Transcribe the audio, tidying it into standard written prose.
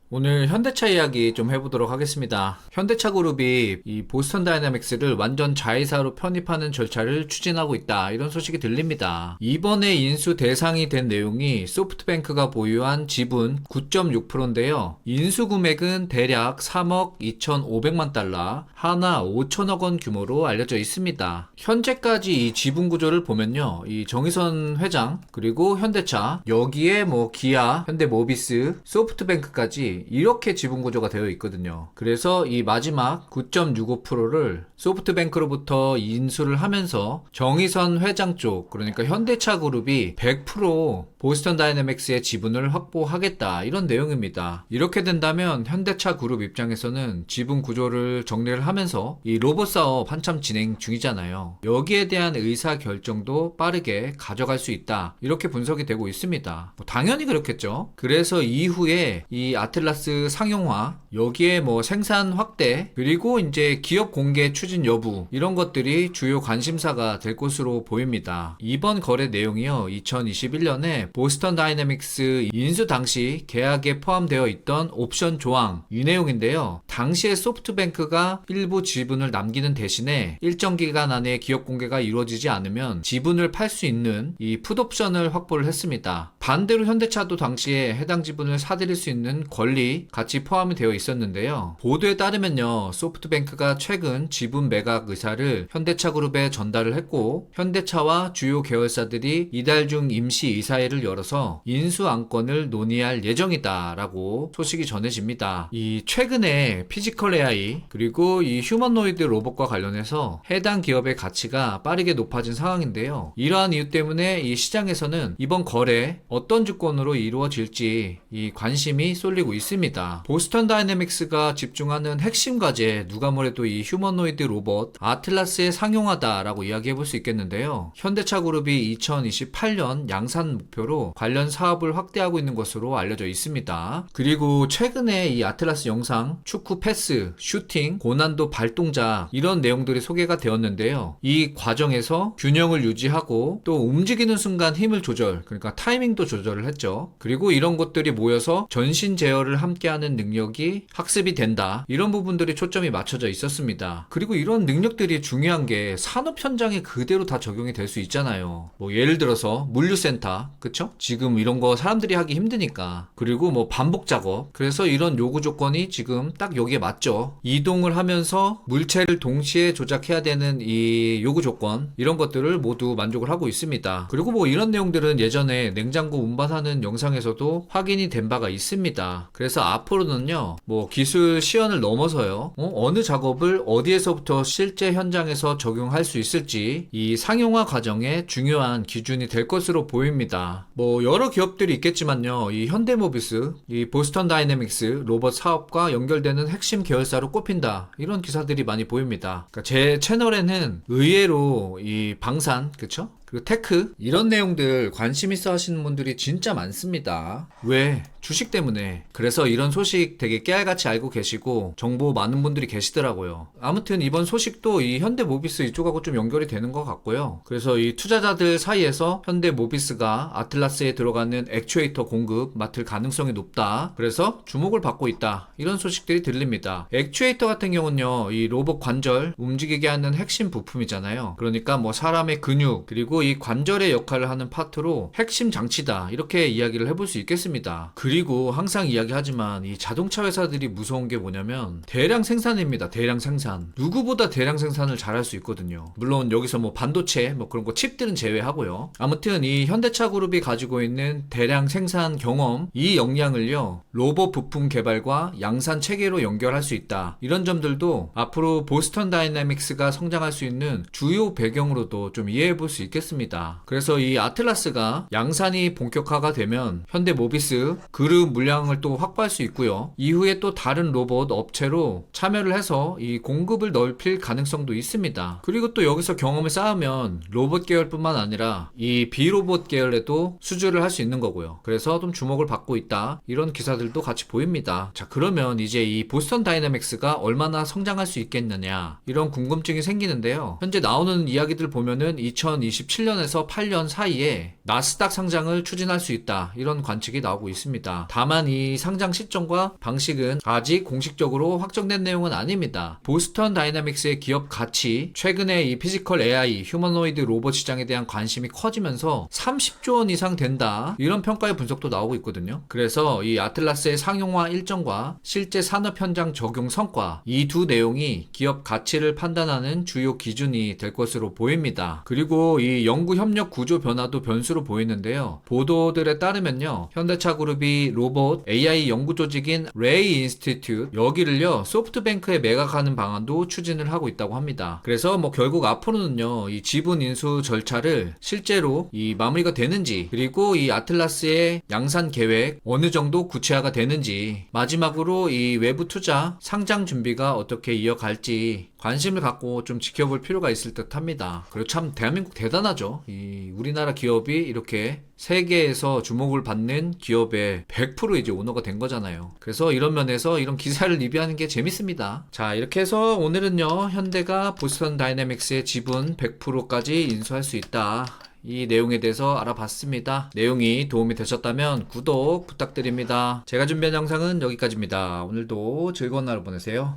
오늘 현대차 이야기 좀 해보도록 하겠습니다. 현대차 그룹이 이 보스턴 다이내믹스를 완전 자회사로 편입하는 절차를 추진하고 있다. 이런 소식이 들립니다. 이번에 인수 대상이 된 내용이 소프트뱅크가 보유한 지분 9.6%인데요. 인수 금액은 대략 3억 2,500만 달러, 하나 5천억 원 규모로 알려져 있습니다. 현재까지 이 지분 구조를 보면요. 이 정의선 회장, 그리고 현대차, 여기에 뭐 기아, 현대모비스, 소프트뱅크까지 이렇게 지분 구조가 되어 있거든요. 그래서 이 마지막 9.65%를 소프트뱅크로부터 인수를 하면서 정의선 회장 쪽, 그러니까 현대차 그룹이 100% 보스턴 다이내믹스의 지분을 확보하겠다, 이런 내용입니다. 이렇게 된다면 현대차 그룹 입장에서는 지분 구조를 정리를 하면서 이 로봇 사업 한참 진행 중이잖아요. 여기에 대한 의사 결정도 빠르게 가져갈 수 있다, 이렇게 분석이 되고 있습니다. 당연히 그렇겠죠. 그래서 이후에 이 아틀라스 상용화, 여기에 뭐 생산 확대, 그리고 이제 기업 공개 추진 여부, 이런 것들이 주요 관심사가 될 것으로 보입니다. 이번 거래 내용이요, 2021년에 보스턴 다이내믹스 인수 당시 계약에 포함되어 있던 옵션 조항, 이 내용인데요. 당시에 소프트뱅크가 일부 지분을 남기는 대신에 일정 기간 안에 기업 공개가 이루어지지 않으면 지분을 팔 수 있는 이 풋옵션을 확보를 했습니다. 반대로 현대차도 당시에 해당 지분을 사들일 수 있는 권리 같이 포함이 되어 있었는데요. 보도에 따르면요, 소프트뱅크가 최근 지분 매각 의사를 현대차 그룹에 전달을 했고, 현대차와 주요 계열사들이 이달 중 임시 이사회를 열어서 인수 안건을 논의할 예정이다라고 소식이 전해집니다. 이 최근에 피지컬 AI, 그리고 이 휴머노이드 로봇과 관련해서 해당 기업의 가치가 빠르게 높아진 상황인데요. 이러한 이유 때문에 이 시장에서는 이번 거래 어떤 주권으로 이루어질지 이 관심이 쏠리고 있습니다. 보스턴 다이내믹스가 집중하는 핵심 과제, 누가 뭐래도 이 휴머노이드 로봇 아틀라스의 상용화다라고 이야기해 볼 수 있겠는데요. 현대차 그룹이 2028년 양산 목표로 관련 사업을 확대하고 있는 것으로 알려져 있습니다. 그리고 최근에 이 아틀라스 영상, 축구 패스, 슈팅, 고난도 발동작, 이런 내용들이 소개가 되었는데요. 이 과정에서 균형을 유지하고 또 움직이는 순간 힘을 조절, 그러니까 타이밍도 조절을 했죠. 그리고 이런 것들이 모여서 전신 제어를 함께하는 능력이 학습이 된다, 이런 부분들이 초점이 맞춰져 있었습니다. 그리고 이런 능력들이 중요한 게 산업 현장에 그대로 다 적용이 될 수 있잖아요. 뭐 예를 들어서 물류센터, 그쵸? 지금 이런 거 사람들이 하기 힘드니까. 그리고 뭐 반복 작업, 그래서 이런 요구 조건이 지금 딱 여기에 맞죠. 이동을 하면서 물체를 동시에 조작해야 되는 이 요구 조건, 이런 것들을 모두 만족을 하고 있습니다. 그리고 뭐 이런 내용들은 예전에 냉장고 운반하는 영상에서도 확인이 된 바가 있습니다. 그래서 앞으로는요, 뭐 기술 시연을 넘어서요, 어느 작업을 어디에서부터 실제 현장에서 적용할 수 있을지 이 상용화 과정의 중요한 기준이 될 것으로 보입니다. 뭐 여러 기업들이 있겠지만요, 이 현대모비스, 이 보스턴 다이내믹스 로봇 사업과 연결되는 핵심 계열사로 꼽힌다, 이런 기사들이 많이 보입니다. 그러니까 제 채널에는 의외로 이 방산, 그쵸? 그리고 테크, 이런 내용들 관심 있어 하시는 분들이 진짜 많습니다. 왜? 주식 때문에. 그래서 이런 소식 되게 깨알같이 알고 계시고 정보 많은 분들이 계시더라고요. 아무튼 이번 소식도 이 현대모비스 이쪽하고 좀 연결이 되는 것 같고요. 그래서 이 투자자들 사이에서 현대모비스가 아틀라스에 들어가는 액추에이터 공급 맡을 가능성이 높다, 그래서 주목을 받고 있다, 이런 소식들이 들립니다. 액추에이터 같은 경우는요, 이 로봇 관절 움직이게 하는 핵심 부품이잖아요. 그러니까 뭐 사람의 근육, 그리고 이 관절의 역할을 하는 파트로 핵심 장치다, 이렇게 이야기를 해볼 수 있겠습니다. 그리고 항상 이야기하지만 이 자동차 회사들이 무서운 게 뭐냐면 대량 생산입니다. 대량 생산. 누구보다 대량 생산을 잘할 수 있거든요. 물론 여기서 뭐 반도체 뭐 그런 거 칩들은 제외하고요. 아무튼 이 현대차 그룹이 가지고 있는 대량 생산 경험, 이 역량을요, 로봇 부품 개발과 양산 체계로 연결할 수 있다, 이런 점들도 앞으로 보스턴 다이내믹스가 성장할 수 있는 주요 배경으로도 좀 이해해 볼 수 있겠습니다. 그래서 이 아틀라스가 양산이 본격화가 되면 현대모비스 그룹 물량을 또 확보할 수 있고요. 이후에 또 다른 로봇 업체로 참여를 해서 이 공급을 넓힐 가능성도 있습니다. 그리고 또 여기서 경험을 쌓으면 로봇 계열뿐만 아니라 이 비로봇 계열에도 수주를 할 수 있는 거고요. 그래서 좀 주목을 받고 있다, 이런 기사들도 같이 보입니다. 자, 그러면 이제 이 보스턴 다이내믹스가 얼마나 성장할 수 있겠느냐, 이런 궁금증이 생기는데요. 현재 나오는 이야기들 보면은 2027년에서 8년 사이에 나스닥 상장을 추진할 수 있다, 이런 관측이 나오고 있습니다. 있습니다. 다만 이 상장 시점과 방식은 아직 공식적으로 확정된 내용은 아닙니다. 보스턴 다이나믹스의 기업 가치, 최근에 이 피지컬 AI, 휴머노이드 로봇 시장에 대한 관심이 커지면서 30조 원 이상 된다, 이런 평가의 분석도 나오고 있거든요. 그래서 이 아틀라스의 상용화 일정과 실제 산업 현장 적용 성과, 이 두 내용이 기업 가치를 판단하는 주요 기준이 될 것으로 보입니다. 그리고 이 연구 협력 구조 변화도 변수로 보이는데요. 보도들에 따르면요, 현대차 그룹이 로봇 AI 연구 조직인 레이 인스티튜트, 여기를요 소프트뱅크에 매각하는 방안도 추진을 하고 있다고 합니다. 그래서 뭐 결국 앞으로는요, 이 지분 인수 절차를 실제로 이 마무리가 되는지, 그리고 이 아틀라스의 양산 계획 어느 정도 구체화가 되는지, 마지막으로 이 외부 투자 상장 준비가 어떻게 이어갈지 관심을 갖고 좀 지켜볼 필요가 있을 듯 합니다. 그리고 참 대한민국 대단하죠. 이 우리나라 기업이 이렇게 세계에서 주목을 받는 기업의 100% 이제 오너가 된 거잖아요. 그래서 이런 면에서 이런 기사를 리뷰하는 게 재밌습니다. 자, 이렇게 해서 오늘은요, 현대가 보스턴 다이내믹스의 지분 100%까지 인수할 수 있다, 이 내용에 대해서 알아봤습니다. 내용이 도움이 되셨다면 구독 부탁드립니다. 제가 준비한 영상은 여기까지입니다. 오늘도 즐거운 하루 보내세요.